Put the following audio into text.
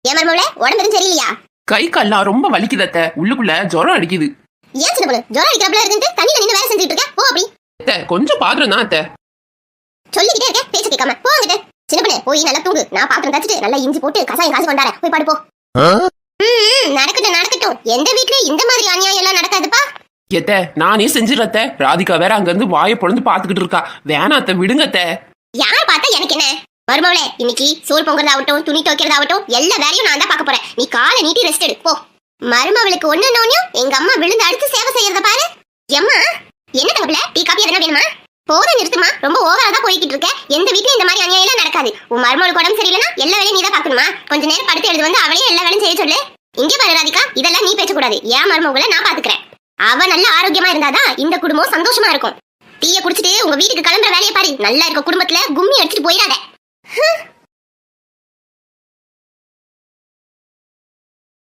ஏன் மருமகளே உடம்பு சரியில்லையா? கை கால்லாம் ரொம்ப வலிக்குது அத்தை. உள்ளுக்குள்ள ஜுரம் அடிக்குது. ஏன் சின்ன பொண்ணு ஜுரம் அடிக்கிறப்பல இருக்குன்னு தண்ணியில நின்னு வேலை செஞ்சுட்டு இருக்க? போ அப்படி. அத்தை கொஞ்சம் பாத்திரம் தான் அத்தை. சொல்லிக்கிட்டே இருக்க பேச்ச கேட்காம போ அங்கிட்டு. சின்ன பொண்ணு போய் நல்லா தூங்கு. நான் பாத்திரம் தச்சிட்டு நல்லா இஞ்சி போட்டு கசாயம் காசு கொண்டார. போய் பாடு போ. நடக்கட்டும் நடக்கட்டும். எந்த வீட்ல இந்த மாதிரி அநியாயம் எல்லாம் நடக்காதுப்பா. எத்த நானே செஞ்சிடத்த. ராதிகா வேற அங்க இருந்து வாயை பொழந்து பாத்துக்கிட்டு இருக்கா. வேணா அத்தை விடுங்க அத்தை. யார் பார்த்தா எனக்கு என்ன? மருமகளே இன்னைக்கு சோறு பொங்குறதாகட்டும் துணி துவைக்கிறதாகட்டும் எல்லா வேலையும் நான் தான் பார்க்க போறேன். நீ காலை நீட்டி ரெஸ்ட் எடு போ. மருமவளுக்கு ஒண்ணுனோனியும் எங்க அம்மா விழுந்து அடுத்து சேவை செய்யறத பாரு. எம்மா என்ன தங்கப்பில டீ காபி எதனா வேணுமா? போத நிறுத்துமா. ரொம்ப ஓவரா தான் போய்கிட்டு இருக்க. எந்த வீட்லயும் இந்த மாதிரி அநியாயம் எல்லாம் நடக்காது. உன் மருமகளுக்கு உடம்பு சரியில்லைன்னா எல்லா வேலையும் நீ தான் பாக்கணுமா? கொஞ்ச நேரம் படுத்து எழுது வந்து அவளையும் எல்லா வேலையும் செய்ய சொல்லு. இங்கே பாரு ராதிகா, இதெல்லாம் நீ பேசக்கூடாது. ஏன் மருமகளை நான் பாத்துக்கிறேன். அவ நல்ல ஆரோக்கியமா இருந்தாதான் இந்த குடும்பம் சந்தோஷமா இருக்கும். டீயை குடிச்சிட்டு உங்க வீட்டுக்கு கிளம்புற வேலையை பாரு. நல்லா இருக்க குடும்பத்துல கும்மி அடிச்சுட்டு போயிடாத.